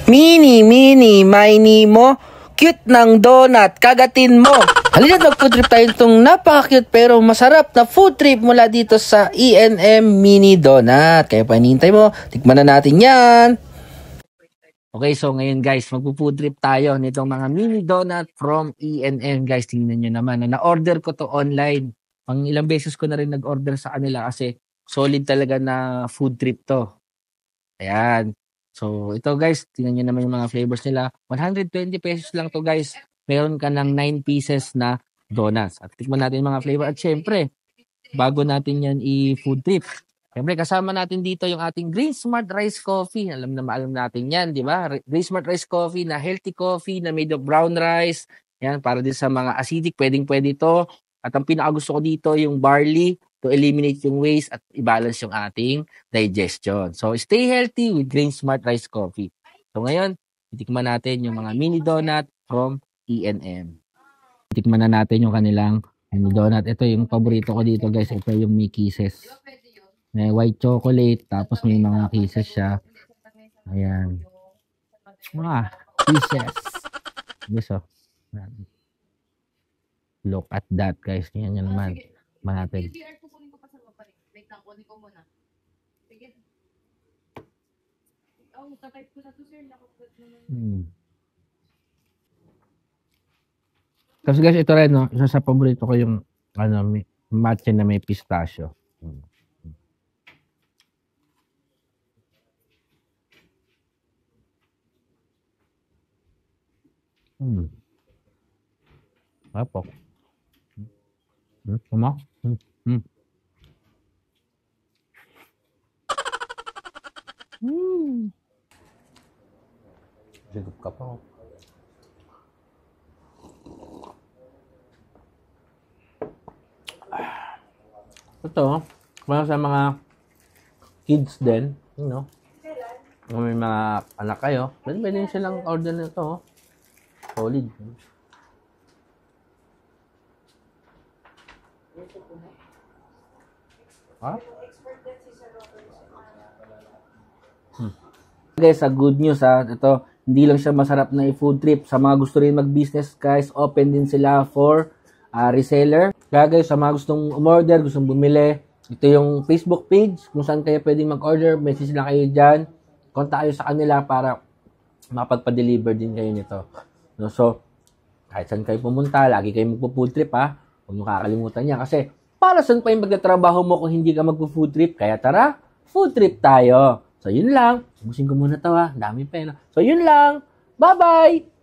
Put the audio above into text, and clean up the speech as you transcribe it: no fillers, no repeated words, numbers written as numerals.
Mini, mini mo. Cute ng donut, kagatin mo. Halina mag-food trip tayo itong napaka-cute pero masarap na food trip mula dito sa E&M Mini Donut. Kaya panintay mo, tikman na natin yan. Okay, so ngayon guys, magpo-food trip tayo nitong mga mini donut from E&M guys. Tingnan nyo naman, na-order ko to online. Pang ilang beses ko na rin nag-order sa kanila kasi solid talaga na food trip to. Ayan. So ito guys, tingnan nyo naman yung mga flavors nila. 120 pesos lang to guys. Meron ka ng 9 pieces na donuts. At tikman natin yung mga flavor. At syempre, bago natin yan i-food trip, siyempre, kasama natin dito yung ating Green Smart Rice Coffee. Alam natin yan, di ba? Green Smart Rice Coffee na healthy coffee na made of brown rice. Yan, para din sa mga acidic, pwedeng-pwede ito. At ang pinakagusto ko dito, yung barley to eliminate yung waste at i-balance yung ating digestion. So, stay healthy with Green Smart Rice Coffee. So, ngayon, titikman natin yung mga mini donut from E&M. Titikman na natin yung kanilang mini donut. Ito yung paborito ko dito, guys. Ito yung may kisses. May white chocolate, tapos may mga kisses siya. Ayan. Mga kisses. Yes, oh. Look at that, guys. Tingnan nyo naman. Natin. Kasi guys, ito rin, no? Isa sa paborito ko yung matcha na may pistachio. Apo. Kuma? Sigop ka pa. Ito, para sa mga kids din, you know, kung may mga anak kayo, pwede silang order na ito. Solid. Ha? Guys, good news ito, hindi lang siya masarap na i-food trip. Sa mga gusto rin mag-business guys, open din sila for reseller. Kaya guys, sa mga gustong umorder, gustong bumili, ito yung Facebook page kung saan kayo pwedeng mag-order. Message lang kayo dyan. Kontak kayo sa kanila para mapagpa-deliver din kayo nito. No, so, kahit saan kayo pumunta, lagi kayo magpo-food trip ha. Huwag nyo kakalimutan niya kasi para saan pa yung magtatrabaho mo kung hindi ka magpo-food trip? Kaya tara, food trip tayo. So, yun lang. Ubusin ko muna to ha. Dami pena. So, yun lang. Bye-bye!